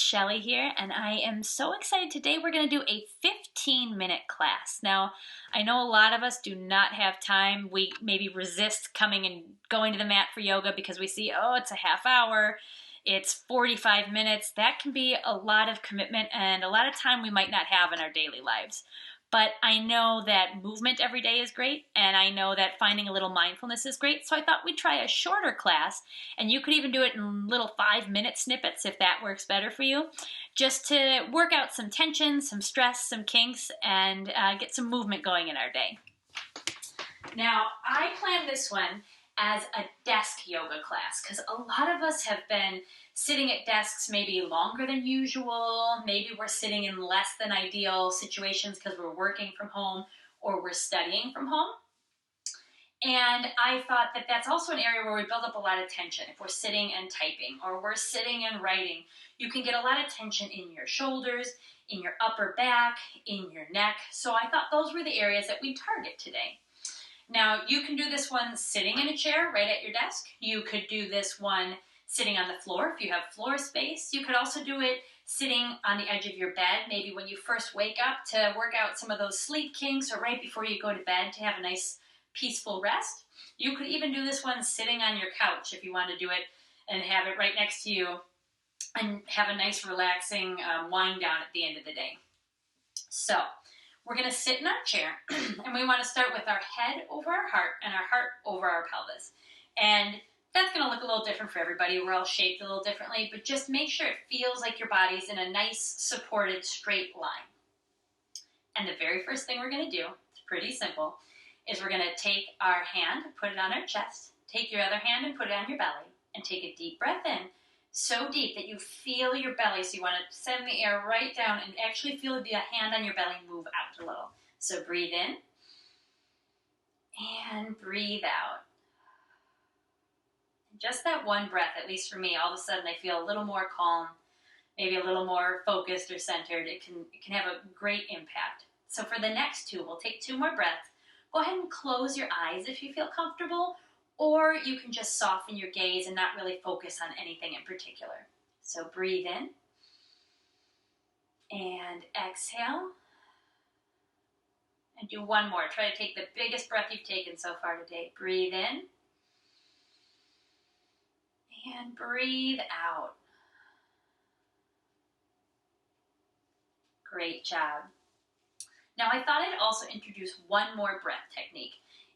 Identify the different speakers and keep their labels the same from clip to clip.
Speaker 1: Shelley here, and I am so excited. Today we're going to do a 15-minute class. Now, I know a lot of us do not have time. We maybe resist coming and going to the mat for yoga because we see, oh, it's a half hour, it's 45 minutes. That can be a lot of commitment and a lot of time we might not have in our daily lives. But I know that movement every day is great, and I know that finding a little mindfulness is great, so I thought we'd try a shorter class, and you could even do it in little 5-minute snippets if that works better for you, just to work out some tension, some stress, some kinks, and get some movement going in our day. Now, I planned this one as a desk yoga class, because a lot of us have been sitting at desks maybe longer than usual. Maybe we're sitting in less than ideal situations because we're working from home or we're studying from home. And I thought that that's also an area where we build up a lot of tension. If we're sitting and typing or we're sitting and writing, you can get a lot of tension in your shoulders, in your upper back, in your neck. So I thought those were the areas that we'd target today. Now, you can do this one sitting in a chair right at your desk. You could do this one sitting on the floor if you have floor space. You could also do it sitting on the edge of your bed, maybe when you first wake up to work out some of those sleep kinks, or right before you go to bed to have a nice peaceful rest. You could even do this one sitting on your couch if you want to do it and have it right next to you and have a nice relaxing wind down at the end of the day. So we're going to sit in our chair, and we want to start with our head over our heart and our heart over our pelvis. And that's going to look a little different for everybody. We're all shaped a little differently, but just make sure it feels like your body's in a nice, supported, straight line. And the very first thing we're going to do, it's pretty simple, is we're going to take our hand, put it on our chest, take your other hand and put it on your belly, and take a deep breath in, so deep that you feel your belly. So you want to send the air right down and actually feel the hand on your belly move out a little. So breathe in and breathe out. Just that one breath, at least for me, all of a sudden I feel a little more calm, maybe a little more focused or centered. It can have a great impact. So for the next two, we'll take 2 more breaths. Go ahead and close your eyes if you feel comfortable, or you can just soften your gaze and not really focus on anything in particular. So breathe in and exhale. And do one more. Try to take the biggest breath you've taken so far today. Breathe in. And breathe out. Great job. Now I thought I'd also introduce one more breath technique.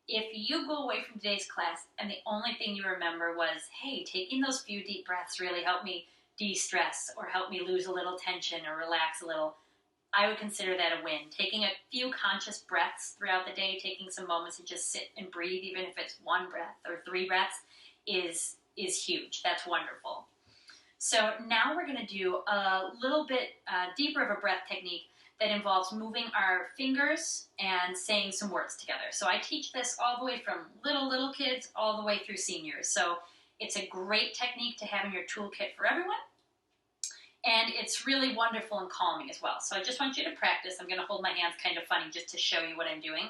Speaker 1: If you go away from today's class and the only thing you remember was, hey, taking those few deep breaths really helped me de-stress or help me lose a little tension or relax a little, I would consider that a win. Taking a few conscious breaths throughout the day, taking some moments to just sit and breathe, even if it's 1 breath or 3 breaths, is huge. That's wonderful. So now we're going to do a little bit deeper of a breath technique that involves moving our fingers and saying some words together. So I teach this all the way from little kids all the way through seniors. So it's a great technique to have in your toolkit for everyone. And it's really wonderful and calming as well. So I just want you to practice. I'm going to hold my hands kind of funny just to show you what I'm doing.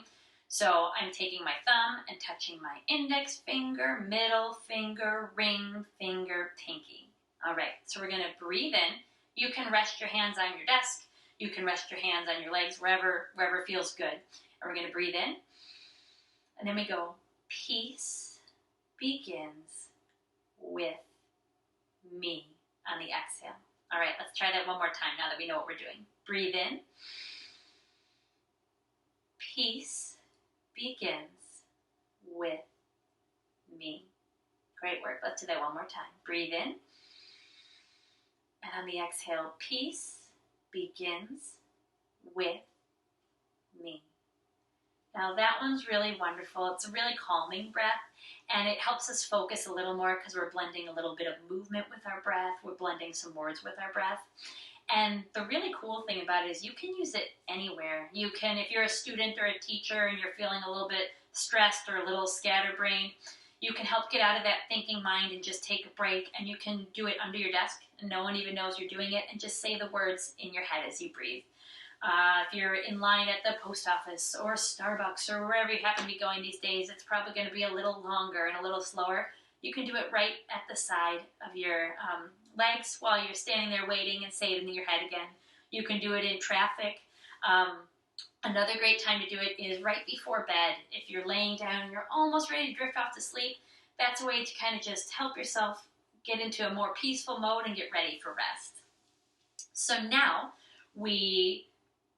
Speaker 1: So I'm taking my thumb and touching my index finger, middle finger, ring finger, pinky. All right, so we're going to breathe in. You can rest your hands on your desk. You can rest your hands on your legs, wherever feels good. And we're going to breathe in. And then we go, peace begins with me on the exhale. All right, let's try that one more time now that we know what we're doing. Breathe in. Peace begins with me. Great work. Let's do that one more time. Breathe in. And on the exhale, peace begins with me. Now that one's really wonderful. It's a really calming breath, and it helps us focus a little more because we're blending a little bit of movement with our breath. We're blending some words with our breath. And the really cool thing about it is you can use it anywhere. You can, if you're a student or a teacher and you're feeling a little bit stressed or a little scatterbrained, you can help get out of that thinking mind and just take a break, and you can do it under your desk and no one even knows you're doing it, and just say the words in your head as you breathe. If you're in line at the post office or Starbucks or wherever you happen to be going these days, it's probably going to be a little longer and a little slower. You can do it right at the side of your legs while you're standing there waiting and say it in your head again. You can do it in traffic. Another great time to do it is right before bed. If you're laying down and you're almost ready to drift off to sleep, that's a way to kind of just help yourself get into a more peaceful mode and get ready for rest. So now we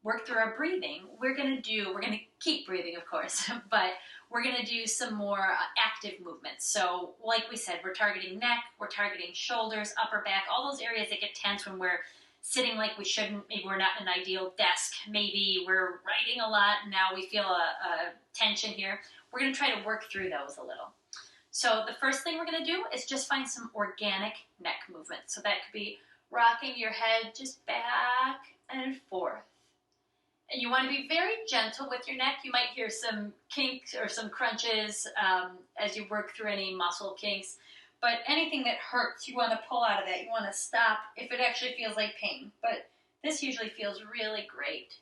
Speaker 1: work through our breathing. We're going to keep breathing, of course, but we're going to do some more active movements. So like we said, we're targeting neck, we're targeting shoulders, upper back, all those areas that get tense when we're sitting like we shouldn't. Maybe we're not in an ideal desk. Maybe we're writing a lot and now we feel a tension here. We're going to try to work through those a little. So the first thing we're going to do is just find some organic neck movement. So that could be rocking your head just back and forth. And you want to be very gentle with your neck. You might hear some kinks or some crunches as you work through any muscle kinks. But anything that hurts, you want to pull out of that. You want to stop if it actually feels like pain. But this usually feels really great.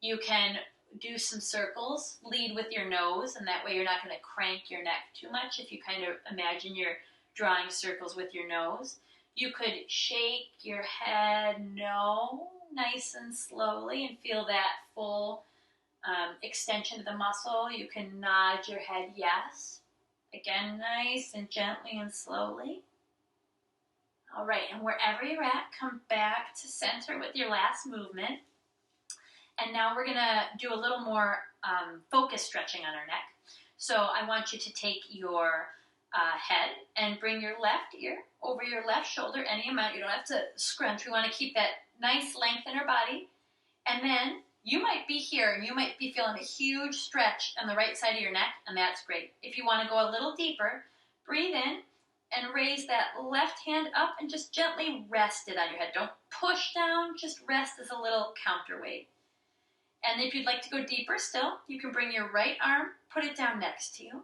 Speaker 1: You can do some circles, lead with your nose, and that way you're not going to crank your neck too much if you kind of imagine you're drawing circles with your nose. You could shake your head no, nice and slowly, and feel that full extension of the muscle. You can nod your head yes. Again, nice and gently and slowly. All right, and wherever you're at, come back to center with your last movement. And now we're going to do a little more focus stretching on our neck. So I want you to take your head and bring your left ear over your left shoulder, any amount. You don't have to scrunch. We want to keep that nice length in our body. And then you might be here and you might be feeling a huge stretch on the right side of your neck, and that's great. If you want to go a little deeper, breathe in and raise that left hand up and just gently rest it on your head. Don't push down, just rest as a little counterweight. And if you'd like to go deeper still, you can bring your right arm, put it down next to you.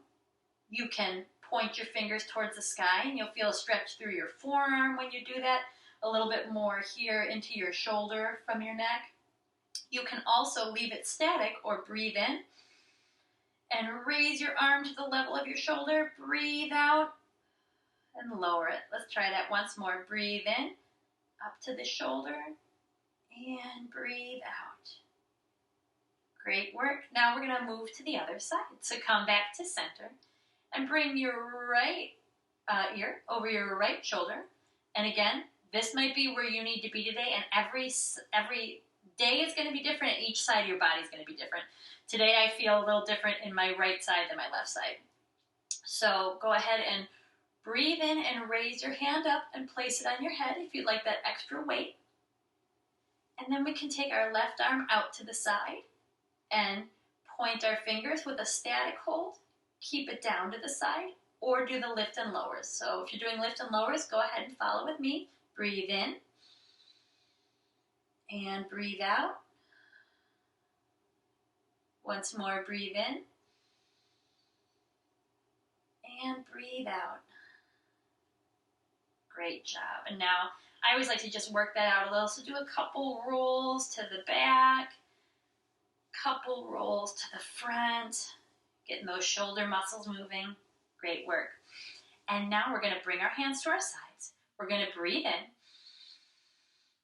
Speaker 1: You can point your fingers towards the sky and you'll feel a stretch through your forearm when you do that, a little bit more here into your shoulder from your neck. You can also leave it static or breathe in and raise your arm to the level of your shoulder. Breathe out and lower it. Let's try that once more. Breathe in, up to the shoulder, and breathe out. Great work. Now we're going to move to the other side. So come back to center and bring your right ear over your right shoulder. And again, this might be where you need to be today, and every day is going to be different, and each side of your body is going to be different. Today I feel a little different in my right side than my left side. So go ahead and breathe in and raise your hand up and place it on your head if you'd like that extra weight. And then we can take our left arm out to the side and point our fingers with a static hold. Keep it down to the side, or do the lift and lowers. So if you're doing lift and lowers, go ahead and follow with me. Breathe in and breathe out. Once more, breathe in and breathe out. Great job. And now I always like to just work that out a little. So do a couple rolls to the back, couple rolls to the front, getting those shoulder muscles moving. Great work. And now we're going to bring our hands to our sides. We're going to breathe in,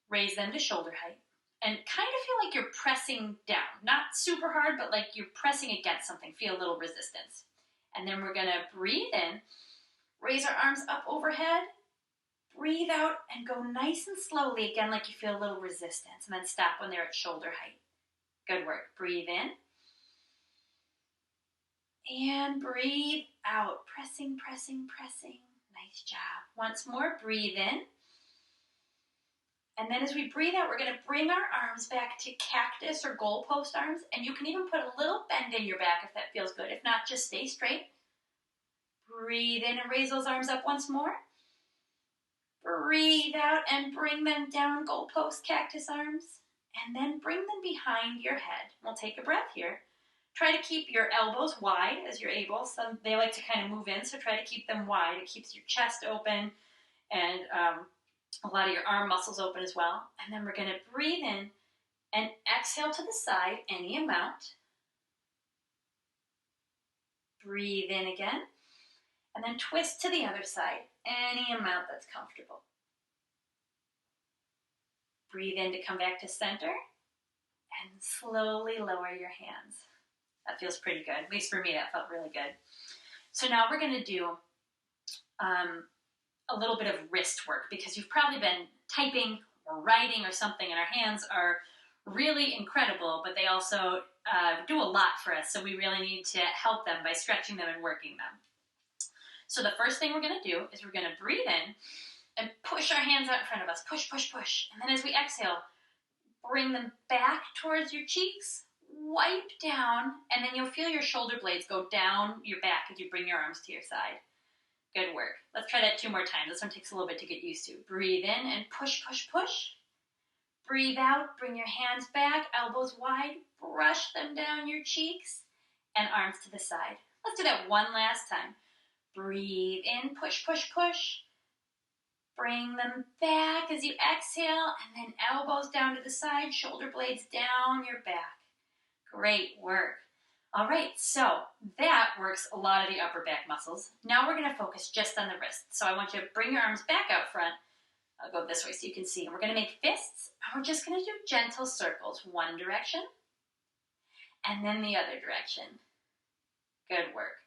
Speaker 1: raise them to shoulder height, and kind of feel like you're pressing down. Not super hard, but like you're pressing against something. Feel a little resistance. And then we're going to breathe in, raise our arms up overhead, breathe out, and go nice and slowly, again, like you feel a little resistance, and then stop when they're at shoulder height. Good work. Breathe in. And breathe out. Pressing, pressing, pressing. Nice job. Once more, breathe in. And then as we breathe out, we're going to bring our arms back to cactus or goalpost arms. And you can even put a little bend in your back if that feels good. If not, just stay straight. Breathe in and raise those arms up once more. Breathe out and bring them down, goalpost, cactus arms. And then bring them behind your head. We'll take a breath here. Try to keep your elbows wide as you're able. Some they like to kind of move in, so try to keep them wide. It keeps your chest open and a lot of your arm muscles open as well. And then we're going to breathe in and exhale to the side, any amount. Breathe in again. And then twist to the other side, any amount that's comfortable. Breathe in to come back to center, and slowly lower your hands. That feels pretty good. At least for me, that felt really good. So now we're going to do a little bit of wrist work, because you've probably been typing or writing or something, and our hands are really incredible, but they also do a lot for us, so we really need to help them by stretching them and working them. So the first thing we're going to do is we're going to breathe in and push our hands out in front of us. Push, push, push. And then as we exhale, bring them back towards your cheeks, wipe down, and then you'll feel your shoulder blades go down your back as you bring your arms to your side. Good work. Let's try that 2 more times. This one takes a little bit to get used to. Breathe in and push, push, push. Breathe out, bring your hands back, elbows wide, brush them down your cheeks, and arms to the side. Let's do that one last time. Breathe in, push, push, push. Bring them back as you exhale, and then elbows down to the side, shoulder blades down your back. Great work. All right, so that works a lot of the upper back muscles. Now we're going to focus just on the wrists. So I want you to bring your arms back out front. I'll go this way so you can see. And we're going to make fists, and we're just going to do gentle circles. One direction, and then the other direction. Good work.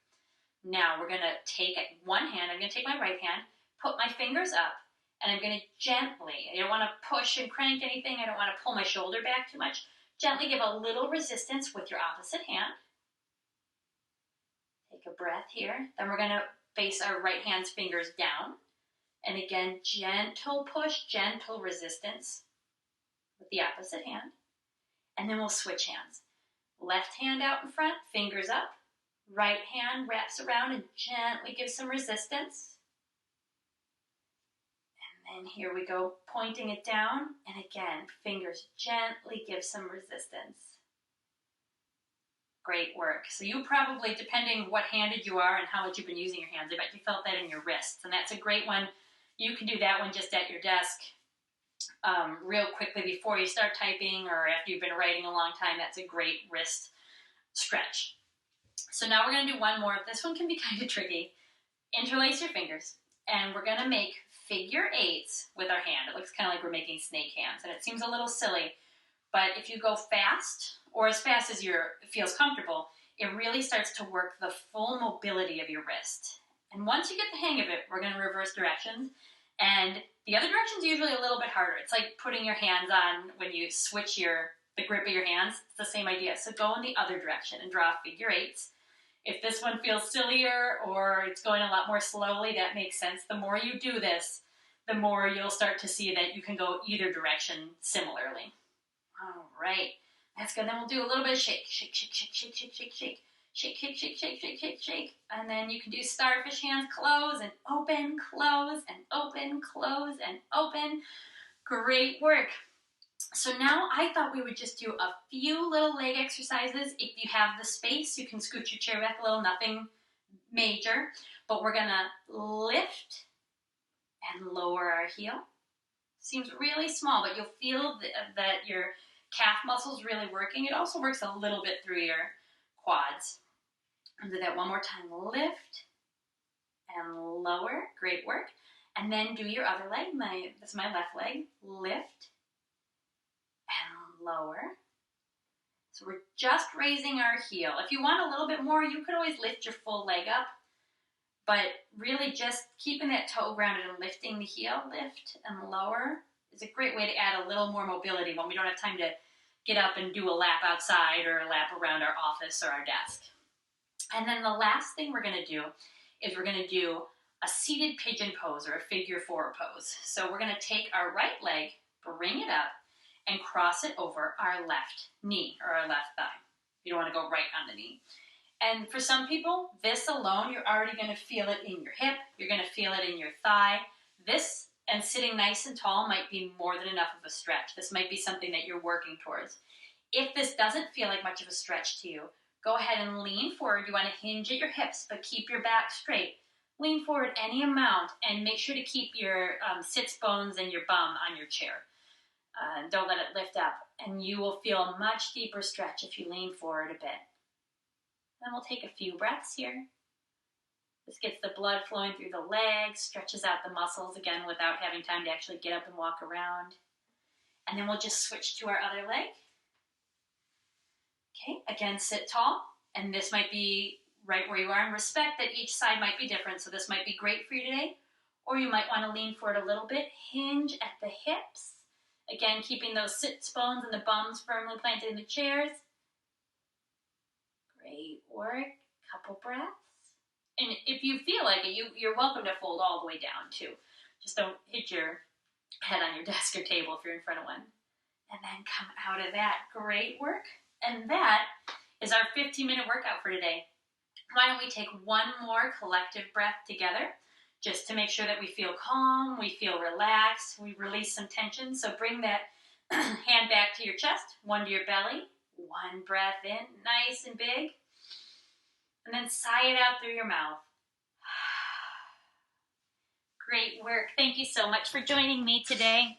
Speaker 1: Now we're going to take one hand. I'm going to take my right hand, put my fingers up, and I'm going to gently, I don't want to push and crank anything. I don't want to pull my shoulder back too much. Gently give a little resistance with your opposite hand. Take a breath here. Then we're going to face our right hand's fingers down. And again, gentle push, gentle resistance with the opposite hand. And then we'll switch hands. Left hand out in front, fingers up. Right hand wraps around and gently gives some resistance. And then here we go, pointing it down. And again, fingers gently give some resistance. Great work. So you probably, depending what handed you are and how much you've been using your hands, I bet you felt that in your wrists. And that's a great one. You can do that one just at your desk real quickly before you start typing or after you've been writing a long time. That's a great wrist stretch. So now we're going to do one more. This one can be kind of tricky. Interlace your fingers, and we're going to make figure eights with our hand. It looks kind of like we're making snake hands, and it seems a little silly, but if you go fast, or as fast as feels comfortable, it really starts to work the full mobility of your wrist. And once you get the hang of it, we're going to reverse directions, and the other direction is usually a little bit harder. It's like putting your hands on when you switch the grip of your hands. It's the same idea. So go in the other direction and draw figure eights. If this one feels sillier or it's going a lot more slowly, that makes sense. The more you do this, the more you'll start to see that you can go either direction similarly. All right, that's good. Then we'll do a little bit of shake, shake, shake, shake, shake, shake, shake, shake, shake, shake, shake, shake, shake, shake, shake. And then you can do starfish hands, close and open, close and open, close and open. Great work. So now I thought we would just do a few little leg exercises. If you have the space, you can scoot your chair back a little, nothing major. But we're going to lift and lower our heel. Seems really small, but you'll feel that your calf muscle's really working. It also works a little bit through your quads. I'll do that one more time. Lift and lower. Great work. And then do your other leg. This is my left leg. Lift and lower. So we're just raising our heel. If you want a little bit more, you could always lift your full leg up, but really just keeping that toe grounded and lifting the heel, lift and lower, is a great way to add a little more mobility when we don't have time to get up and do a lap outside or a lap around our office or our desk. And then the last thing we're going to do is we're going to do a seated pigeon pose or a figure four pose. So we're going to take our right leg, bring it up, and cross it over our left knee or our left thigh. You don't want to go right on the knee. And for some people, this alone, you're already going to feel it in your hip. You're going to feel it in your thigh. This and sitting nice and tall might be more than enough of a stretch. This might be something that you're working towards. If this doesn't feel like much of a stretch to you, go ahead and lean forward. You want to hinge at your hips, but keep your back straight. Lean forward any amount and make sure to keep your sits bones and your bum on your chair. Don't let it lift up, and you will feel a much deeper stretch if you lean forward a bit. Then we'll take a few breaths here. This gets the blood flowing through the legs, stretches out the muscles again without having time to actually get up and walk around. And then we'll just switch to our other leg. Okay, again, sit tall. And this might be right where you are, and respect that each side might be different. So this might be great for you today, or you might want to lean forward a little bit. Hinge at the hips. Again, keeping those sits bones and the bums firmly planted in the chairs. Great work. Couple breaths. And if you feel like it, you're welcome to fold all the way down too. Just don't hit your head on your desk or table if you're in front of one. And then come out of that. Great work. And that is our 15-minute workout for today. Why don't we take one more collective breath together just to make sure that we feel calm, we feel relaxed, we release some tension. So bring that hand back to your chest, one to your belly, one breath in, nice and big, and then sigh it out through your mouth. Great work. Thank you so much for joining me today.